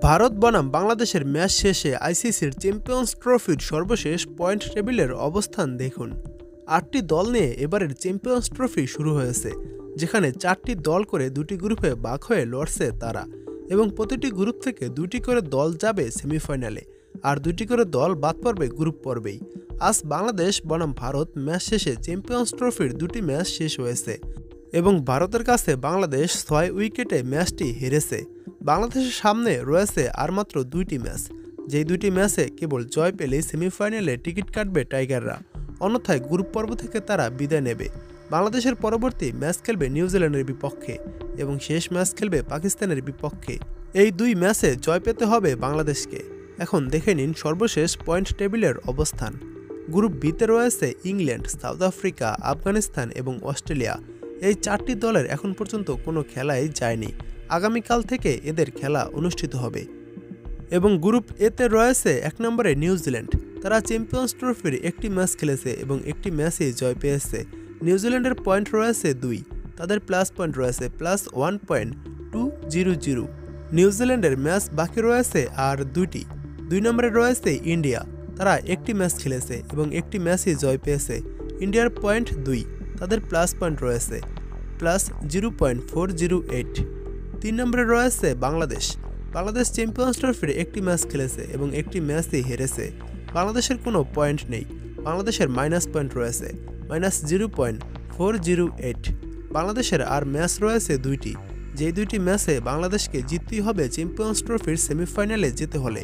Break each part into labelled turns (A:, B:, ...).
A: ভারত বনাম বাংলাদেশের ম্যাচ শেষে আইসিসির চ্যাম্পিয়ন্স ট্রফির সর্বশেষ পয়েন্ট টেবিলের অবস্থান দেখুন। ৮টি দল নিয়ে এবারের চ্যাম্পিয়ন্স ট্রফি শুরু হয়েছে, যেখানে ৪টি দল করে দুটি গ্রুপে ভাগ হয়ে লড়ছে তারা, এবং প্রতিটি গ্রুপ থেকে ২টি করে দল যাবে সেমিফাইনালে, আর ২টি করে দল বাদ পড়বে গ্রুপ পর্বেই। আজ বাংলাদেশ বনাম ভারত ম্যাচ শেষে চ্যাম্পিয়ন্স ট্রফির ২টি ম্যাচ শেষ হয়েছে এবং ভারতের কাছে বাংলাদেশ ৬ উইকেটে ম্যাচটি হেরেছে। বাংলাদেশের সামনে রয়েছে আর মাত্র ২টি ম্যাচ, যেই ২টি ম্যাচে কেবল জয় পেলেই সেমিফাইনালে টিকিট কাটবে টাইগাররা, অন্যথায় গ্রুপ পর্ব থেকে তারা বিদায় নেবে। বাংলাদেশের পরবর্তী ম্যাচ খেলবে নিউজিল্যান্ডের বিপক্ষে এবং শেষ ম্যাচ খেলবে পাকিস্তানের বিপক্ষে। এই দুই ম্যাচে জয় পেতে হবে বাংলাদেশকে। এখন দেখে নিন সর্বশেষ পয়েন্ট টেবিলের অবস্থান। গ্রুপ বিতে রয়েছে ইংল্যান্ড, সাউথ আফ্রিকা, আফগানিস্তান এবং অস্ট্রেলিয়া। এই ৪টি দলের এখন পর্যন্ত কোনো খেলাই যায়নি, আগামীকাল থেকে এদের খেলা অনুষ্ঠিত হবে। এবং গ্রুপ এতে রয়েছে ১ নম্বরে নিউজিল্যান্ড। তারা চ্যাম্পিয়ন্স ট্রফির একটি ম্যাচ খেলেছে এবং একটি ম্যাচেই জয় পেয়েছে। নিউজিল্যান্ডের পয়েন্ট রয়েছে ২, তাদের প্লাস পয়েন্ট রয়েছে +1.200। নিউজিল্যান্ডের ম্যাচ বাকি রয়েছে আর ২টি। ২ নম্বরে রয়েছে ইন্ডিয়া, তারা একটি ম্যাচ খেলেছে এবং একটি ম্যাচই জয় পেয়েছে। ইন্ডিয়ার পয়েন্ট ২, তাদের প্লাস পয়েন্ট রয়েছে +0.408। ৩ নম্বরে রয়েছে বাংলাদেশ। বাংলাদেশ চ্যাম্পিয়ন্স ট্রফির একটি ম্যাচ খেলেছে এবং একটি ম্যাচই হেরেছে। বাংলাদেশের কোনো পয়েন্ট নেই, বাংলাদেশের মাইনাস পয়েন্ট রয়েছে -0.408। বাংলাদেশের আর ম্যাচ রয়েছে ২টি, যেই ২টি ম্যাচে বাংলাদেশকে জিততেই হবে চ্যাম্পিয়ন্স ট্রফির সেমিফাইনালে যেতে হলে।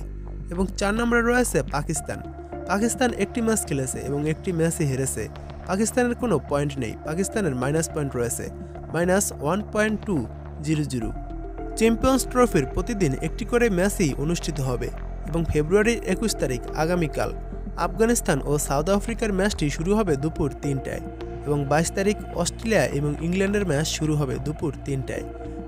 A: এবং ৪ নম্বরে রয়েছে পাকিস্তান। পাকিস্তান একটি ম্যাচ খেলেছে এবং একটি ম্যাচই হেরেছে। পাকিস্তানের কোনো পয়েন্ট নেই, পাকিস্তানের মাইনাস পয়েন্ট রয়েছে -1.200। চ্যাম্পিয়ন্স ট্রফির প্রতিদিন একটি করে ম্যাচই অনুষ্ঠিত হবে এবং ফেব্রুয়ারির ২১ তারিখ আগামীকাল আফগানিস্তান ও সাউথ আফ্রিকার ম্যাচটি শুরু হবে দুপুর ৩টায় এবং ২২ তারিখ অস্ট্রেলিয়া এবং ইংল্যান্ডের ম্যাচ শুরু হবে দুপুর ৩টায়।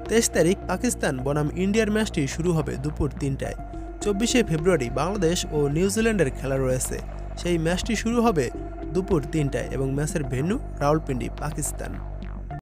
A: ২৩ তারিখ পাকিস্তান বনাম ইন্ডিয়ার ম্যাচটি শুরু হবে দুপুর ৩টায়। ২৪শে ফেব্রুয়ারি বাংলাদেশ ও নিউজিল্যান্ডের খেলা রয়েছে, সেই ম্যাচটি শুরু হবে দুপুর ৩টায় এবং ম্যাচের ভেন্যু রাওয়ালপিন্ডি, পাকিস্তান।